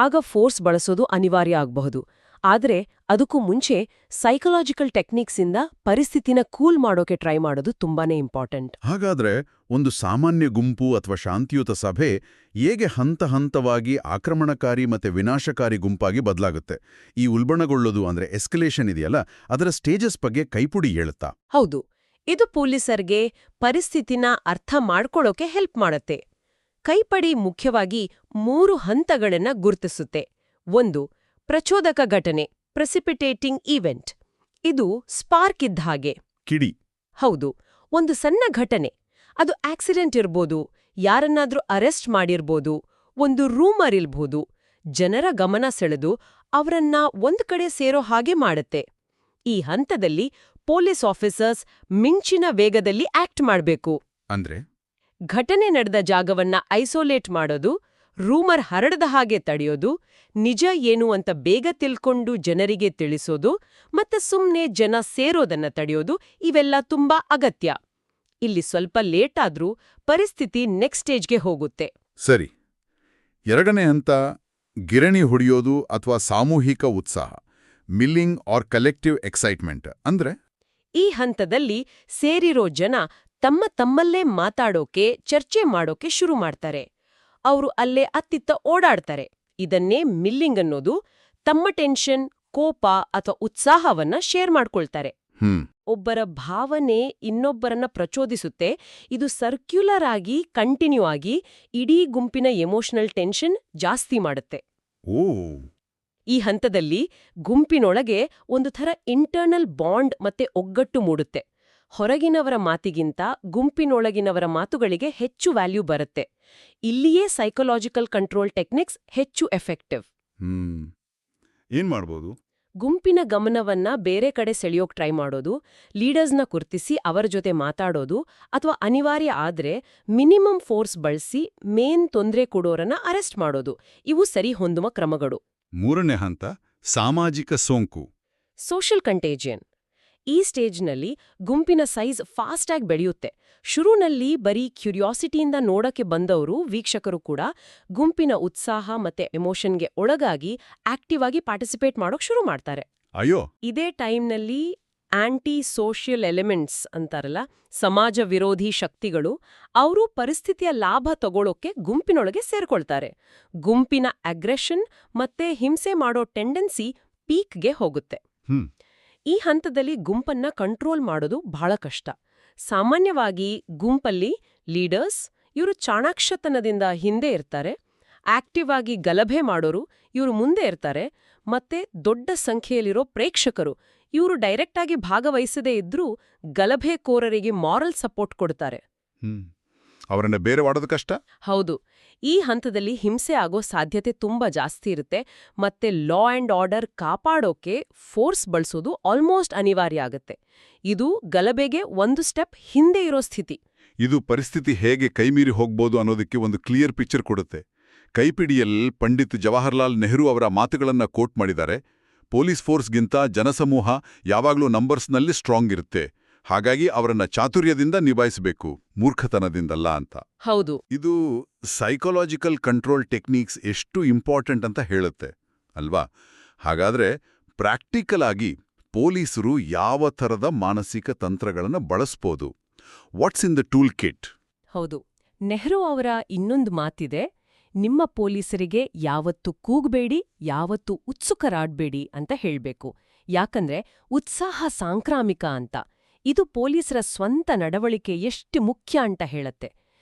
ಆಗ ಫೋರ್ಸ್ ಬಳಸೋದು ಅನಿವಾರ್ಯ ಆಗಬಹುದು. ಆದ್ರೆ ಅದಕ್ಕೂ ಮುಂಚೆ ಸೈಕಲಾಜಿಕಲ್ ಟೆಕ್ನಿಕ್ಸಿಂದ ಪರಿಸ್ಥಿತಿನ ಕೂಲ್ ಮಾಡೋಕೆ ಟ್ರೈ ಮಾಡೋದು ತುಂಬಾನೇ ಇಂಪಾರ್ಟೆಂಟ್. ಹಾಗಾದ್ರೆ ಒಂದು ಸಾಮಾನ್ಯ ಗುಂಪು ಅಥವಾ ಶಾಂತಿಯುತ ಸಭೆ ಹೇಗೆ ಹಂತ ಹಂತವಾಗಿ ಆಕ್ರಮಣಕಾರಿ ಮತ್ತೆ ವಿನಾಶಕಾರಿ ಗುಂಪಾಗಿ ಬದಲಾಗುತ್ತೆ? ಈ ಉಲ್ಬಣಗೊಳ್ಳೋದು ಅಂದ್ರೆ ಎಸ್ಕಲೇಷನ್ ಇದೆಯಲ್ಲ, ಅದರ ಸ್ಟೇಜಸ್ ಬಗ್ಗೆ ಕೈಪುಡಿ ಹೇಳುತ್ತಾ? ಹೌದು, ಇದು ಪೊಲೀಸರ್ಗೆ ಪರಿಸ್ಥಿತಿನ ಅರ್ಥ ಮಾಡ್ಕೊಳ್ಳೋಕೆ ಹೆಲ್ಪ್ ಮಾಡುತ್ತೆ. ಕೈಪಡಿ ಮುಖ್ಯವಾಗಿ 3 ಹಂತಗಳನ್ನ ಗುರುತಿಸುತ್ತೆ. ಒಂದು, ಪ್ರಚೋದಕ ಘಟನೆ, ಪ್ರೆಸಿಪಿಟೇಟಿಂಗ್ ಈವೆಂಟ್. ಇದು ಸ್ಪಾರ್ಕ್ ಇದ್ದ ಹಾಗೆ. ಕಿಡಿ. ಹೌದು, ಒಂದು ಸಣ್ಣ ಘಟನೆ. ಅದು ಆಕ್ಸಿಡೆಂಟ್ ಇರ್ಬೋದು, ಯಾರನ್ನಾದ್ರೂ ಅರೆಸ್ಟ್ ಮಾಡಿರ್ಬೋದು, ಒಂದು ರೂಮರ್ ಇರ್ಬೋದು. ಜನರ ಗಮನ ಸೆಳೆದು ಅವರನ್ನ ಒಂದ್ ಕಡೆ ಸೇರೋ ಹಾಗೆ ಮಾಡುತ್ತೆ. ಈ ಹಂತದಲ್ಲಿ ಪೊಲೀಸ್ ಆಫೀಸರ್ಸ್ ಮಿಂಚಿನ ವೇಗದಲ್ಲಿ ಆಕ್ಟ್ ಮಾಡ್ಬೇಕು. ಅಂದ್ರೆ ಘಟನೆ ನಡೆದ ಜಾಗವನ್ನ ಐಸೋಲೇಟ್ ಮಾಡೋದು, ರೂಮರ್ ಹರಡದ ಹಾಗೆ ತಡೆಯೋದು, ನಿಜ ಏನು ಅಂತ ಬೇಗ ತಿಳ್ಕೊಂಡು ಜನರಿಗೆ ತಿಳಿಸೋದು, ಮತ್ತೆ ಸುಮ್ನೆ ಜನ ಸೇರೋದನ್ನ ತಡೆಯೋದು, ಇವೆಲ್ಲ ತುಂಬಾ ಅಗತ್ಯ. ಇಲ್ಲಿ ಸ್ವಲ್ಪ ಲೇಟ್ ಆದ್ರೂ ಪರಿಸ್ಥಿತಿ ನೆಕ್ಸ್ಟ್ ಸ್ಟೇಜ್ಗೆ ಹೋಗುತ್ತೆ. ಸರಿ. ಎರಡನೇ ಹಂತ ಗಿರಣಿ ಹೊಡೆಯೋದು ಅಥವಾ ಸಾಮೂಹಿಕ ಉತ್ಸಾಹ, ಮಿಲ್ಲಿಂಗ್ ಆರ್ ಕಲೆಕ್ಟಿವ್ ಎಕ್ಸೈಟ್ಮೆಂಟ್. ಅಂದ್ರೆ ಈ ಹಂತದಲ್ಲಿ ಸೇರಿರೋ ಜನ ತಮ್ಮಲ್ಲೇ ಮಾತಾಡೋಕೆ, ಚರ್ಚೆ ಮಾಡೋಕೆ ಶುರು ಮಾಡ್ತಾರೆ. ಅವರು ಅಲ್ಲೇ ಅತ್ತಿತ್ತ ಓಡಾಡ್ತಾರೆ. ಇದನ್ನೇ ಮಿಲ್ಲಿಂಗ್ ಅನ್ನೋದು. ತಮ್ಮ ಟೆನ್ಷನ್, ಕೋಪ ಅಥವಾ ಉತ್ಸಾಹವನ್ನ ಶೇರ್ ಮಾಡ್ಕೊಳ್ತಾರೆ. ಒಬ್ಬರ ಭಾವನೆ ಇನ್ನೊಬ್ಬರನ್ನ ಪ್ರಚೋದಿಸುತ್ತೆ. ಇದು ಸರ್ಕ್ಯುಲರ್ ಆಗಿ, ಕಂಟಿನ್ಯೂ ಆಗಿ ಇಡೀ ಗುಂಪಿನ ಎಮೋಷನಲ್ ಟೆನ್ಷನ್ ಜಾಸ್ತಿ ಮಾಡುತ್ತೆ. ಈ ಹಂತದಲ್ಲಿ ಗುಂಪಿನೊಳಗೆ ಒಂದು ಥರ ಇಂಟರ್ನಲ್ ಬಾಂಡ್ ಮತ್ತೆ ಒಗ್ಗಟ್ಟು ಮೂಡುತ್ತೆ. ಹೊರಗಿನವರ ಮಾತಿಗಿಂತ ಗುಂಪಿನೊಳಗಿನವರ ಮಾತುಗಳಿಗೆ ಹೆಚ್ಚು ವ್ಯಾಲ್ಯೂ ಬರುತ್ತೆ. ಇಲ್ಲಿಯೇ ಸೈಕಲಾಜಿಕಲ್ ಕಂಟ್ರೋಲ್ ಟೆಕ್ನಿಕ್ಸ್ ಹೆಚ್ಚು ಎಫೆಕ್ಟಿವ್. ಏನ್ ಮಾಡ್ಬೋದು? ಗುಂಪಿನ ಗಮನವನ್ನ ಬೇರೆ ಕಡೆ ಸೆಳೆಯೋಕ್ ಟ್ರೈ ಮಾಡೋದು, ಲೀಡರ್ಸ್ನ ಗುರ್ತಿಸಿ ಅವರ ಜೊತೆ ಮಾತಾಡೋದು, ಅಥವಾ ಅನಿವಾರ್ಯ ಆದ್ರೆ ಮಿನಿಮಮ್ ಫೋರ್ಸ್ ಬಳಸಿ ಮೇನ್ ತೊಂದ್ರೆ ಕೊಡೋರನ್ನ ಅರೆಸ್ಟ್ ಮಾಡೋದು, ಇವು ಸರಿ ಹೊಂದುವ ಕ್ರಮಗಳು. ಮೂರನೇ ಹಂತ ಸಾಮಾಜಿಕ ಸೋಂಕು. ಸೋಷಿಯಲ್ ಕಂಟೇಜಿಯನ್. ಈ ಸ್ಟೇಜ್ನಲ್ಲಿ ಗುಂಪಿನ ಸೈಜ್ ಫಾಸ್ಟ್ ಆಗಿ ಬೆಳೆಯುತ್ತೆ. ಶುರುನಲ್ಲಿ ಬರೀ ಕ್ಯೂರಿಯಾಸಿಟಿಯಿಂದ ನೋಡಕ್ಕೆ ಬಂದವರು, ವೀಕ್ಷಕರು ಕೂಡ ಗುಂಪಿನ ಉತ್ಸಾಹ ಮತ್ತೆ ಎಮೋಷನ್ಗೆ ಒಳಗಾಗಿ ಆಕ್ಟಿವ್ ಆಗಿ ಪಾರ್ಟಿಸಿಪೇಟ್ ಮಾಡೋಕ್ ಶುರು ಮಾಡ್ತಾರೆ. ಅಯ್ಯೋ, ಇದೇ ಟೈಮ್ನಲ್ಲಿ ಆಂಟಿ ಸೋಷಿಯಲ್ ಎಲಿಮೆಂಟ್ಸ್ ಅಂತಾರಲ್ಲ, ಸಮಾಜ ವಿರೋಧಿ ಶಕ್ತಿಗಳು, ಅವರು ಪರಿಸ್ಥಿತಿಯ ಲಾಭ ತಗೊಳ್ಳೋಕೆ ಗುಂಪಿನೊಳಗೆ ಸೇರ್ಕೊಳ್ತಾರೆ. ಗುಂಪಿನ ಅಗ್ರೆಷನ್ ಮತ್ತೆ ಹಿಂಸೆ ಮಾಡೋ ಟೆಂಡೆನ್ಸಿ ಪೀಕ್ಗೆ ಹೋಗುತ್ತೆ. ಈ ಹಂತದಲ್ಲಿ ಗುಂಪನ್ನ ಕಂಟ್ರೋಲ್ ಮಾಡೋದು ಬಹಳ ಕಷ್ಟ. ಸಾಮಾನ್ಯವಾಗಿ ಗುಂಪಲ್ಲಿ ಲೀಡರ್ಸ್ ಇವರು ಚಾಣಾಕ್ಷತನದಿಂದ ಹಿಂದೆ ಇರ್ತಾರೆ, ಆಕ್ಟಿವ್ ಆಗಿ ಗಲಭೆ ಮಾಡೋರು ಇವರು ಮುಂದೆ ಇರ್ತಾರೆ, ಮತ್ತೆ ದೊಡ್ಡ ಸಂಖ್ಯೆಯಲ್ಲಿರೋ ಪ್ರೇಕ್ಷಕರು ಇವರು ಡೈರೆಕ್ಟ್ ಆಗಿ ಭಾಗವಹಿಸದೇ ಇದ್ರೂ ಗಲಭೆಕೋರರಿಗೆ ಮಾರಲ್ ಸಪೋರ್ಟ್ ಕೊಡ್ತಾರೆ. ಅವರನ್ನ ಬೇರೆ ಮಾಡೋದು ಕಷ್ಟ. ಹೌದು, ಈ ಹಂತದಲ್ಲಿ ಹಿಂಸೆ ಆಗೋ ಸಾಧ್ಯತೆ ತುಂಬಾ ಜಾಸ್ತಿ ಇರುತ್ತೆ, ಮತ್ತೆ ಲಾ ಅಂಡ್ ಆರ್ಡರ್ ಕಾಪಾಡೋಕೆ ಫೋರ್ಸ್ ಬಳಸೋದು ಆಲ್ಮೋಸ್ಟ್ ಅನಿವಾರ್ಯ ಆಗುತ್ತೆ. ಇದು ಗಲಭೆಗೆ ಒಂದು ಸ್ಟೆಪ್ ಹಿಂದೆ ಇರೋ ಸ್ಥಿತಿ. ಇದು ಪರಿಸ್ಥಿತಿ ಹೇಗೆ ಕೈಮೀರಿ ಹೋಗ್ಬೋದು ಅನ್ನೋದಕ್ಕೆ ಒಂದು ಕ್ಲಿಯರ್ ಪಿಕ್ಚರ್ ಕೊಡುತ್ತೆ. ಕೈಪಿಡಿಯಲ್ಲಿ ಪಂಡಿತ್ ಜವಾಹರ್ಲಾಲ್ ನೆಹರು ಅವರ ಮಾತುಗಳನ್ನ ಕೋಟ್ ಮಾಡಿದ್ದಾರೆ. ಪೊಲೀಸ್ ಫೋರ್ಸ್ಗಿಂತ ಜನಸಮೂಹ ಯಾವಾಗಲೂ ನಂಬರ್ಸ್ನಲ್ಲಿ ಸ್ಟ್ರಾಂಗ್ ಇರುತ್ತೆ, ಹಾಗಾಗಿ ಅವರನ್ನ ಚಾತುರ್ಯದಿಂದ ನಿಭಾಯಿಸಬೇಕು, ಮೂರ್ಖತನದಿಂದಲ್ಲ ಅಂತ. ಹೌದು, ಇದು ಸೈಕಾಲಜಿಕಲ್ ಕಂಟ್ರೋಲ್ ಟೆಕ್ನಿಕ್ಸ್ ಎಷ್ಟು ಇಂಪಾರ್ಟೆಂಟ್ ಅಂತ ಹೇಳುತ್ತೆ ಅಲ್ವಾ? ಹಾಗಾದ್ರೆ ಪ್ರಾಕ್ಟಿಕಲ್ ಆಗಿ ಪೊಲೀಸರು ಯಾವ ಥರದ ಮಾನಸಿಕ ತಂತ್ರಗಳನ್ನು ಬಳಸ್ಬೋದು? What's in the tool kit? ಹೌದು. ನೆಹರು ಅವರ ಇನ್ನೊಂದು ಮಾತಿದೆ, ನಿಮ್ಮ ಪೊಲೀಸರಿಗೆ ಯಾವತ್ತೂ ಕೂಗಬೇಡಿ, ಯಾವತ್ತೂ ಉತ್ಸುಕರಾಡ್ಬೇಡಿ ಅಂತ ಹೇಳ್ಬೇಕು. ಯಾಕಂದ್ರೆ ಉತ್ಸಾಹ ಸಾಂಕ್ರಾಮಿಕ ಅಂತ. ಇದು ಪೊಲೀಸರ ಸ್ವಂತ ನಡವಳಿಕೆ ಎಷ್ಟು ಮುಖ್ಯ ಅಂತ ಹೇಳತ್ತೆ.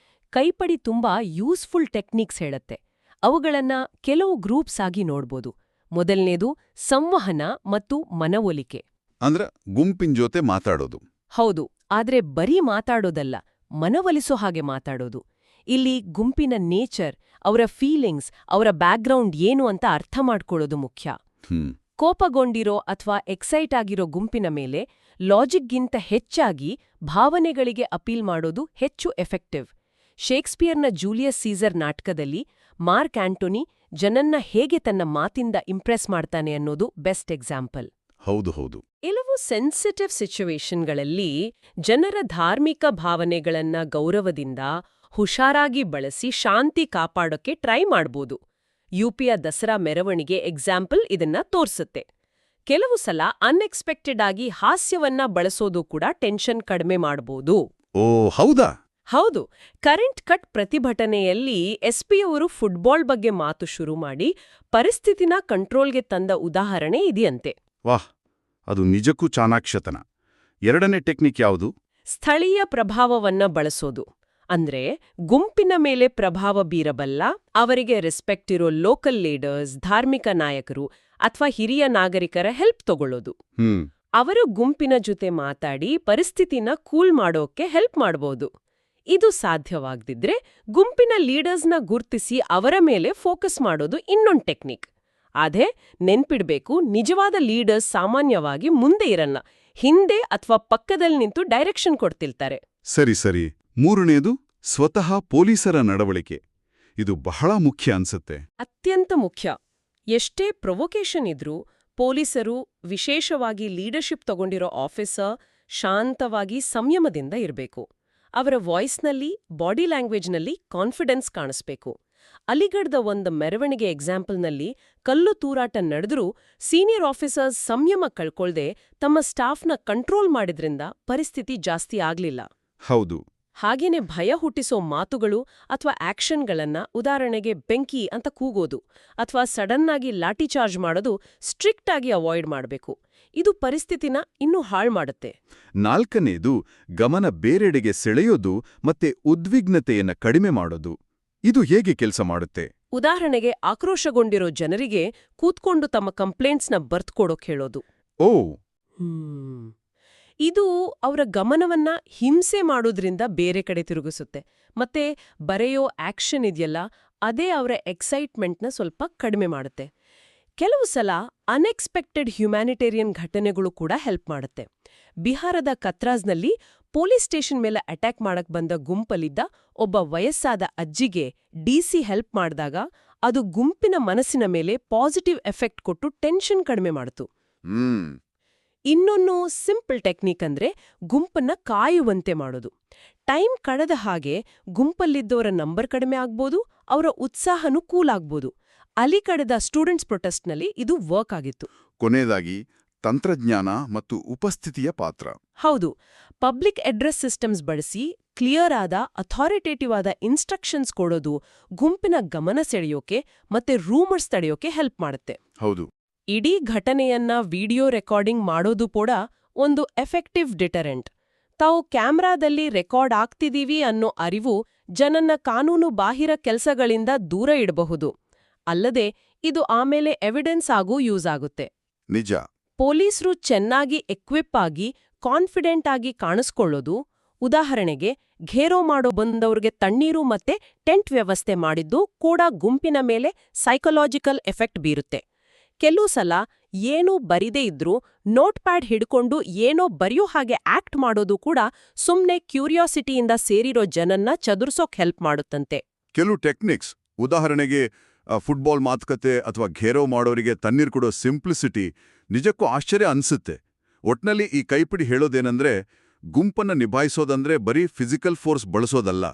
ಕೈಪಡಿ ತುಂಬಾ ಯೂಸ್ಫುಲ್ ಟೆಕ್ನಿಕ್ಸ್ ಹೇಳತ್ತೆ. ಅವುಗಳನ್ನ ಕೆಲವು ಗ್ರೂಪ್ಸ್ ಆಗಿ ನೋಡ್ಬೋದು. ಮೊದಲನೇದು ಸಂವಹನ ಮತ್ತು ಮನವೊಲಿಕೆ. ಅಂದ್ರೆ ಗುಂಪಿನ ಜೊತೆ ಮಾತಾಡೋದು. ಹೌದು, ಆದ್ರೆ ಬರೀ ಮಾತಾಡೋದಲ್ಲ, ಮನವೊಲಿಸೋ ಹಾಗೆ ಮಾತಾಡೋದು. ಇಲ್ಲಿ ಗುಂಪಿನ ನೇಚರ್, ಅವರ ಫೀಲಿಂಗ್ಸ್, ಅವರ ಬ್ಯಾಕ್ಗ್ರೌಂಡ್ ಏನು ಅಂತ ಅರ್ಥ ಮಾಡ್ಕೊಳ್ಳೋದು ಮುಖ್ಯ. ಕೋಪಗೊಂಡಿರೋ ಅಥವಾ ಎಕ್ಸೈಟ್ ಆಗಿರೋ ಗುಂಪಿನ ಮೇಲೆ ಲಾಜಿಕ್ಗಿಂತ ಹೆಚ್ಚಾಗಿ ಭಾವನೆಗಳಿಗೆ ಅಪೀಲ್ ಮಾಡೋದು ಹೆಚ್ಚು ಎಫೆಕ್ಟಿವ್. ಶೇಕ್ಸ್ಪಿಯರ್ನ ಜೂಲಿಯಸ್ ಸೀಸರ್ ನಾಟಕದಲ್ಲಿ ಮಾರ್ಕ್ ಆಂಟೋನಿ ಜನನ್ನ ಹೇಗೆ ತನ್ನ ಮಾತಿಂದ ಇಂಪ್ರೆಸ್ ಮಾಡ್ತಾನೆ ಅನ್ನೋದು ಬೆಸ್ಟ್ ಎಕ್ಸಾಂಪಲ್. ಹೌದು ಹೌದು. ಕೆಲವು ಸೆನ್ಸಿಟಿವ್ ಸಿಚುವೇಶನ್ಗಳಲ್ಲಿ ಜನರ ಧಾರ್ಮಿಕ ಭಾವನೆಗಳನ್ನ ಗೌರವದಿಂದ ಹುಷಾರಾಗಿ ಬಳಸಿ ಶಾಂತಿ ಕಾಪಾಡೋಕೆ ಟ್ರೈ ಮಾಡ್ಬೋದು. ಯುಪಿಯ ದಸರಾ ಮೆರವಣಿಗೆ ಎಕ್ಸಾಂಪಲ್ ಇದನ್ನ ತೋರ್ಸುತ್ತೆ. ಕೆಲವು ಸಲ ಅನ್ಎಕ್ಸ್ಪೆಕ್ಟೆಡ್ ಆಗಿ ಹಾಸ್ಯವನ್ನ ಬಳಸೋದು ಕೂಡ ಟೆನ್ಷನ್ ಕಡಿಮೆ ಮಾಡ್ಬೋದು. ಓ ಹೌದಾ? ಹೌದು. ಕರೆಂಟ್ ಕಟ್ ಪ್ರತಿಭಟನೆಯಲ್ಲಿ ಎಸ್ಪಿಯವರು ಫುಟ್ಬಾಲ್ ಬಗ್ಗೆ ಮಾತು ಶುರು ಮಾಡಿ ಪರಿಸ್ಥಿತಿನ ಕಂಟ್ರೋಲ್ಗೆ ತಂದ ಉದಾಹರಣೆ ಇದೆಯಂತೆ. ವಾಹ್, ಅದು ನಿಜಕ್ಕೂ ಚಾಣಾಕ್ಷತನ. ಎರಡನೇ ಟೆಕ್ನಿಕ್ ಯಾವುದು? ಸ್ಥಳೀಯ ಪ್ರಭಾವವನ್ನ ಬಳಸೋದು. ಅಂದ್ರೆ ಗುಂಪಿನ ಮೇಲೆ ಪ್ರಭಾವ ಬೀರಬಲ್ಲ, ಅವರಿಗೆ ರೆಸ್ಪೆಕ್ಟ್ ಇರೋ ಲೋಕಲ್ ಲೀಡರ್ಸ್, ಧಾರ್ಮಿಕ ನಾಯಕರು ಅಥವಾ ಹಿರಿಯ ನಾಗರಿಕರ ಹೆಲ್ಪ್ ತಗೊಳ್ಳೋದು. ಅವರು ಗುಂಪಿನ ಜೊತೆ ಮಾತಾಡಿ ಪರಿಸ್ಥಿತಿನ ಕೂಲ್ ಮಾಡೋಕೆ ಹೆಲ್ಪ್ ಮಾಡ್ಬೋದು. ಇದು ಸಾಧ್ಯವಾಗದಿದ್ರೆ ಗುಂಪಿನ ಲೀಡರ್ಸ್ನ ಗುರ್ತಿಸಿ ಅವರ ಮೇಲೆ ಫೋಕಸ್ ಮಾಡೋದು ಇನ್ನೊಂದು ಟೆಕ್ನಿಕ್. ಆದ್ರೆ ನೆನ್ಪಿಡ್ಬೇಕು, ನಿಜವಾದ ಲೀಡರ್ಸ್ ಸಾಮಾನ್ಯವಾಗಿ ಮುಂದೆ ಇರಲ್ಲ, ಹಿಂದೆ ಅಥವಾ ಪಕ್ಕದಲ್ಲಿ ನಿಂತು ಡೈರೆಕ್ಷನ್ ಕೊಡ್ತಿರ್ತಾರೆ. ಸರಿ ಸರಿ. ಮೂರನೇದು ಸ್ವತಃ ಪೊಲೀಸರ ನಡವಳಿಕೆ. ಇದು ಬಹಳ ಮುಖ್ಯ ಅನ್ಸುತ್ತೆ. ಅತ್ಯಂತ ಮುಖ್ಯ. ಎಷ್ಟೇ ಪ್ರೊವೊಕೇಷನ್ ಇದ್ರೂ ಪೊಲೀಸರು, ವಿಶೇಷವಾಗಿ ಲೀಡರ್ಶಿಪ್ ತಗೊಂಡಿರೋ ಆಫೀಸರ್, ಶಾಂತವಾಗಿ ಸಂಯಮದಿಂದ ಇರಬೇಕು. ಅವರ ವಾಯ್ಸ್ನಲ್ಲಿ, ಬಾಡಿ ಲ್ಯಾಂಗ್ವೇಜ್ನಲ್ಲಿ ಕಾನ್ಫಿಡೆನ್ಸ್ ಕಾಣಿಸ್ಬೇಕು. ಅಲಿಗಢದ ಒಂದು ಮೆರವಣಿಗೆ ಎಕ್ಸಾಂಪಲ್ನಲ್ಲಿ ಕಲ್ಲು ತೂರಾಟ ನಡೆದ್ರೂ ಸೀನಿಯರ್ ಆಫೀಸರ್ಸ್ ಸಂಯಮ ಕಳ್ಕೊಳ್ದೆ ತಮ್ಮ ಸ್ಟಾಫ್ನ ಕಂಟ್ರೋಲ್ ಮಾಡಿದ್ರಿಂದ ಪರಿಸ್ಥಿತಿ ಜಾಸ್ತಿ ಆಗ್ಲಿಲ್ಲ. ಹೌದು. ಹಾಗೇನೆ ಭಯ ಹುಟ್ಟಿಸೋ ಮಾತುಗಳು ಅಥವಾ ಆಕ್ಷನ್ಗಳನ್ನ, ಉದಾಹರಣೆಗೆ ಬೆಂಕಿ ಅಂತ ಕೂಗೋದು ಅಥವಾ ಸಡನ್ ಆಗಿ ಲಾಠಿ ಚಾರ್ಜ್ ಮಾಡೋದು ಸ್ಟ್ರಿಕ್ಟ್ ಆಗಿ ಅವಾಯ್ಡ್ ಮಾಡಬೇಕು. ಇದು ಪರಿಸ್ಥಿತಿನ ಇನ್ನೂ ಹಾಳು ಮಾಡುತ್ತೆ. ನಾಲ್ಕನೇದು ಗಮನ ಬೇರೆಡೆಗೆ ಸೆಳೆಯೋದು ಮತ್ತೆ ಉದ್ವಿಗ್ನತೆಯನ್ನ ಕಡಿಮೆ ಮಾಡೋದು. ಇದು ಹೇಗೆ ಕೆಲಸ ಮಾಡುತ್ತೆ? ಉದಾಹರಣೆಗೆ ಆಕ್ರೋಶಗೊಂಡಿರೋ ಜನರಿಗೆ ಕೂತ್ಕೊಂಡು ತಮ್ಮ ಕಂಪ್ಲೇಂಟ್ಸ್ನ ಬರ್ತ್ಕೊಡೋಕ್ ಹೇಳೋದು. ಓ, ಇದು ಅವರ ಗಮನವನ್ನ ಹಿಂಸೆ ಮಾಡೋದ್ರಿಂದ ಬೇರೆ ಕಡೆ ತಿರುಗಿಸುತ್ತೆ. ಮತ್ತೆ ಬರೆಯೋ ಆಕ್ಷನ್ ಇದೆಯಲ್ಲ, ಅದೇ ಅವರ ಎಕ್ಸೈಟ್ಮೆಂಟ್ನ ಸ್ವಲ್ಪ ಕಡಿಮೆ ಮಾಡುತ್ತೆ. ಕೆಲವು ಸಲ ಅನ್ಎಕ್ಸ್ಪೆಕ್ಟೆಡ್ ಹ್ಯುಮ್ಯಾನಿಟೇರಿಯನ್ ಘಟನೆಗಳು ಕೂಡ ಹೆಲ್ಪ್ ಮಾಡುತ್ತೆ. ಬಿಹಾರದ ಕತ್ರಾಜ್ನಲ್ಲಿ ಪೊಲೀಸ್ ಸ್ಟೇಷನ್ ಮೇಲೆ ಅಟ್ಯಾಕ್ ಮಾಡಕ್ ಬಂದ ಗುಂಪಲ್ಲಿದ್ದ ಒಬ್ಬ ವಯಸ್ಸಾದ ಅಜ್ಜಿಗೆ ಡಿಸಿ ಹೆಲ್ಪ್ ಮಾಡಿದಾಗ ಅದು ಗುಂಪಿನ ಮನಸ್ಸಿನ ಮೇಲೆ ಪಾಸಿಟಿವ್ ಎಫೆಕ್ಟ್ ಕೊಟ್ಟು ಟೆನ್ಷನ್ ಕಡಿಮೆ ಮಾಡಿತು. ಇನ್ನೊಂದು ಸಿಂಪಲ್ ಟೆಕ್ನಿಕ್ ಅಂದ್ರೆ ಗುಂಪನ್ನ ಕಾಯುವಂತೆ ಮಾಡೋದು. ಟೈಮ್ ಕಳೆದ ಹಾಗೆ ಗುಂಪಲ್ಲಿದ್ದವರ ನಂಬರ್ ಕಡಿಮೆ ಆಗ್ಬೋದು, ಅವರ ಉತ್ಸಾಹನೂ ಕೂಲ್ ಆಗ್ಬೋದು. ಅಲಿಕಡೆದ ಸ್ಟೂಡೆಂಟ್ಸ್ ಪ್ರೊಟೆಸ್ಟ್ನಲ್ಲಿ ಇದು ವರ್ಕ್ ಆಗಿತ್ತು. ಕೊನೆಯದಾಗಿ ತಂತ್ರಜ್ಞಾನ ಮತ್ತು ಉಪಸ್ಥಿತಿಯ ಪಾತ್ರ. ಹೌದು, ಪಬ್ಲಿಕ್ ಅಡ್ರೆಸ್ ಸಿಸ್ಟಮ್ಸ್ ಬಳಸಿ ಕ್ಲಿಯರ್ ಆದ ಅಥಾರಿಟೇಟಿವ್ ಆದ ಇನ್ಸ್ಟ್ರಕ್ಷನ್ಸ್ ಕೊಡೋದು ಗುಂಪಿನ ಗಮನ ಸೆಳೆಯೋಕೆ ಮತ್ತೆ ರೂಮರ್ಸ್ ತಡೆಯೋಕೆ ಹೆಲ್ಪ್ ಮಾಡುತ್ತೆ. ಹೌದು, ಇಡೀ ಘಟನೆಯನ್ನ ವಿಡಿಯೋ ರೆಕಾರ್ಡಿಂಗ್ ಮಾಡೋದು ಕೂಡ ಒಂದು ಎಫೆಕ್ಟಿವ್ ಡಿಟರೆಂಟ್. ತಾವು ಕ್ಯಾಮ್ರಾದಲ್ಲಿ ರೆಕಾರ್ಡ್ ಆಗ್ತಿದೀವಿ ಅನ್ನೋ ಅರಿವು ಜನನ್ನ ಕಾನೂನು ಬಾಹಿರ ಕೆಲಸಗಳಿಂದ ದೂರ ಇಡಬಹುದು. ಅಲ್ಲದೆ ಇದು ಆಮೇಲೆ ಎವಿಡೆನ್ಸ್ ಆಗೂ ಯೂಸ್ ಆಗುತ್ತೆ. ನಿಜ. ಪೊಲೀಸರು ಚೆನ್ನಾಗಿ ಎಕ್ವಿಪ್ ಆಗಿ ಕಾನ್ಫಿಡೆಂಟ್ ಆಗಿ ಕಾಣಿಸ್ಕೊಳ್ಳೋದು, ಉದಾಹರಣೆಗೆ ಘೇರೋ ಮಾಡೋ ಬಂದವ್ರಿಗೆ ತಣ್ಣೀರು ಮತ್ತೆ ಟೆಂಟ್ ವ್ಯವಸ್ಥೆ ಮಾಡಿದ್ದು ಕೂಡ ಗುಂಪಿನ ಮೇಲೆ ಸೈಕಲಾಜಿಕಲ್ ಎಫೆಕ್ಟ್ ಬೀರುತ್ತೆ. ಕೆಲವು ಸಲ ಏನೂ ಬರಿದೇ ಇದ್ರೂ ನೋಟ್ ಪ್ಯಾಡ್ ಹಿಡ್ಕೊಂಡು ಏನೋ ಬರೆಯೋ ಹಾಗೆ ಆಕ್ಟ್ ಮಾಡೋದು ಕೂಡ ಸುಮ್ನೆ ಕ್ಯೂರಿಯಾಸಿಟಿಯಿಂದ ಸೇರಿರೋ ಜನನ್ನ ಚದುರ್ಸೋಕ್ ಹೆಲ್ಪ್ ಮಾಡುತ್ತಂತೆ. ಕೆಲವು ಟೆಕ್ನಿಕ್ಸ್, ಉದಾಹರಣೆಗೆ ಫುಟ್ಬಾಲ್ ಮಾತುಕತೆ ಅಥವಾ ಘೇರೋ ಮಾಡೋರಿಗೆ ತಣ್ಣೀರು ಕೊಡೋ ಸಿಂಪ್ಲಿಸಿಟಿ ನಿಜಕ್ಕೂ ಆಶ್ಚರ್ಯ ಅನ್ಸುತ್ತೆ. ಒಟ್ನಲ್ಲಿ ಈ ಕೈಪಿಡಿ ಹೇಳೋದೇನಂದ್ರೆ, ಗುಂಪನ್ನ ನಿಭಾಯಿಸೋದಂದ್ರೆ ಬರೀ ಫಿಸಿಕಲ್ ಫೋರ್ಸ್ ಬಳಸೋದಲ್ಲ.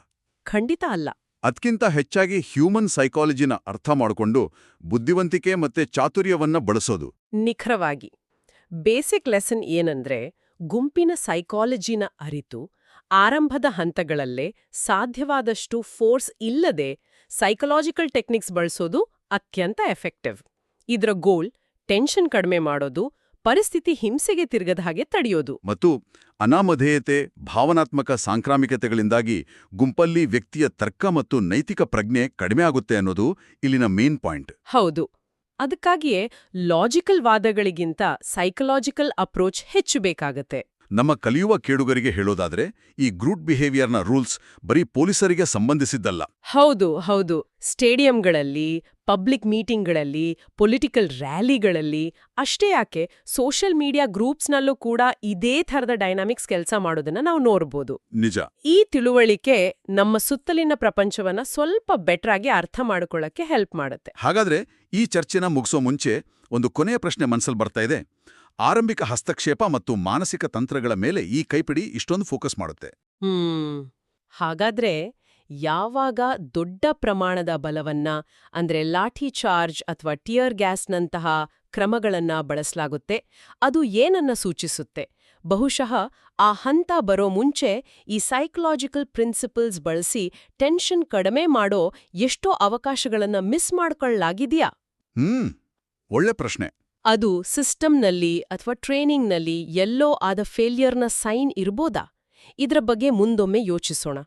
ಖಂಡಿತ ಅಲ್ಲ. ಅದಕ್ಕಿಂತ ಹೆಚ್ಚಾಗಿ ಹ್ಯೂಮನ್ ಸೈಕಾಲಜಿನ ಅರ್ಥ ಮಾಡಿಕೊಂಡು ಬುದ್ಧಿವಂತಿಕೆ ಮತ್ತೆ ಚಾತುರ್ಯವನ್ನ ಬಳಸೋದು. ನಿಖರವಾಗಿ. ಬೇಸಿಕ್ ಲೆಸನ್ ಏನಂದ್ರೆ, ಗುಂಪಿನ ಸೈಕಾಲಜಿನ ಅರಿತು ಆರಂಭದ ಹಂತಗಳಲ್ಲೇ ಸಾಧ್ಯವಾದಷ್ಟು ಫೋರ್ಸ್ ಇಲ್ಲದೆ ಸೈಕಲಾಜಿಕಲ್ ಟೆಕ್ನಿಕ್ಸ್ ಬಳಸೋದು ಅತ್ಯಂತ ಎಫೆಕ್ಟಿವ್. ಇದರ ಗೋಲ್ ಟೆನ್ಷನ್ ಕಡಿಮೆ ಮಾಡೋದು, ಪರಿಸ್ಥಿತಿ ಹಿಂಸೆಗೆ ತಿರುಗದ ಹಾಗೆ ತಡೆಯೋದು. ಮತ್ತು ಅನಾಮಧೇಯತೆ, ಭಾವನಾತ್ಮಕ ಸಾಂಕ್ರಾಮಿಕತೆಗಳಿಂದಾಗಿ ಗುಂಪಲ್ಲಿ ವ್ಯಕ್ತಿಯ ತರ್ಕ ಮತ್ತು ನೈತಿಕ ಪ್ರಜ್ಞೆ ಕಡಿಮೆ ಆಗುತ್ತೆ ಅನ್ನೋದು ಇಲ್ಲಿನ ಮೇನ್ ಪಾಯಿಂಟ್. ಹೌದು. ಅದಕ್ಕಾಗಿಯೇ ಲಾಜಿಕಲ್ ವಾದಗಳಿಗಿಂತ ಸೈಕಲಾಜಿಕಲ್ ಅಪ್ರೋಚ್ ಹೆಚ್ಚು ಬೇಕಾಗತ್ತೆ. ನಮ್ಮ ಕಲಿಯುವ ಕೇಳುಗರಿಗೆ ಹೇಳೋದಾದ್ರೆ, ಈ ಗ್ರೂಪ್ ಬಿಹೇವಿಯರ್ನ ರೂಲ್ಸ್ ಬರೀ ಪೊಲೀಸರಿಗೆ ಸಂಬಂಧಿಸಿದ್ದಲ್ಲ. ಹೌದು. ಸ್ಟೇಡಿಯಂಗಳಲ್ಲಿ, ಪಬ್ಲಿಕ್ ಮೀಟಿಂಗ್ಗಳಲ್ಲಿ, ಪೊಲಿಟಿಕಲ್ ರ್ಯಾಲಿಗಳಲ್ಲಿ, ಅಷ್ಟೇ ಯಾಕೆ ಸೋಷಿಯಲ್ ಮೀಡಿಯಾ ಗ್ರೂಪ್ಸ್ನಲ್ಲೂ ಕೂಡ ಇದೇ ಥರದ ಡೈನಾಮಿಕ್ಸ್ ಕೆಲಸ ಮಾಡೋದನ್ನ ನಾವು ನೋಡ್ಬೋದು. ನಿಜ. ಈ ತಿಳುವಳಿಕೆ ನಮ್ಮ ಸುತ್ತಲಿನ ಪ್ರಪಂಚವನ್ನ ಸ್ವಲ್ಪ ಬೆಟರ್ ಆಗಿ ಅರ್ಥ ಮಾಡ್ಕೊಳ್ಳಕ್ಕೆ ಹೆಲ್ಪ್ ಮಾಡುತ್ತೆ. ಹಾಗಾದ್ರೆ ಈ ಚರ್ಚೆನ ಮುಗಿಸೋ ಮುಂಚೆ ಒಂದು ಕೊನೆಯ ಪ್ರಶ್ನೆ ಮನಸ್ಸಲ್ಲಿ ಬರ್ತಾ ಇದೆ. ಆರಂಭಿಕ ಹಸ್ತಕ್ಷೇಪ ಮತ್ತು ಮಾನಸಿಕ ತಂತ್ರಗಳ ಮೇಲೆ ಈ ಕೈಪಿಡಿ ಇಷ್ಟೊಂದು ಫೋಕಸ್ ಮಾಡುತ್ತೆ. ಹಾಗಾದ್ರೆ ಯಾವಾಗ ದೊಡ್ಡ ಪ್ರಮಾಣದ ಬಲವನ್ನ ಅಂದ್ರೆ ಲಾಠಿ ಚಾರ್ಜ್ ಅಥವಾ ಟಿಯರ್ ಗ್ಯಾಸ್ನಂತಹ ಕ್ರಮಗಳನ್ನ ಬಳಸಲಾಗುತ್ತೆ, ಅದು ಏನನ್ನ ಸೂಚಿಸುತ್ತೆ? ಬಹುಶಃ ಆ ಹಂತ ಬರೋ ಮುಂಚೆ ಈ ಸೈಕಲಾಜಿಕಲ್ ಪ್ರಿನ್ಸಿಪಲ್ಸ್ ಬಳಸಿ ಟೆನ್ಷನ್ ಕಡಿಮೆ ಮಾಡೋ ಎಷ್ಟೋ ಅವಕಾಶಗಳನ್ನ ಮಿಸ್ ಮಾಡ್ಕೊಳ್ಳಲಾಗಿದೆಯಾ? ಒಳ್ಳೆ ಪ್ರಶ್ನೆ. ಅದು ಸಿಸ್ಟಮ್ನಲ್ಲಿ ಅಥವಾ ಟ್ರೈನಿಂಗ್ನಲ್ಲಿ ಎಲ್ಲೋ ಆದ ಫೇಲ್ಯೂರ್ನ ಸೈನ್ ಇರ್ಬೋದಾ? ಇದ್ರ ಬಗ್ಗೆ ಮುಂದೊಮ್ಮೆ ಯೋಚಿಸೋಣ.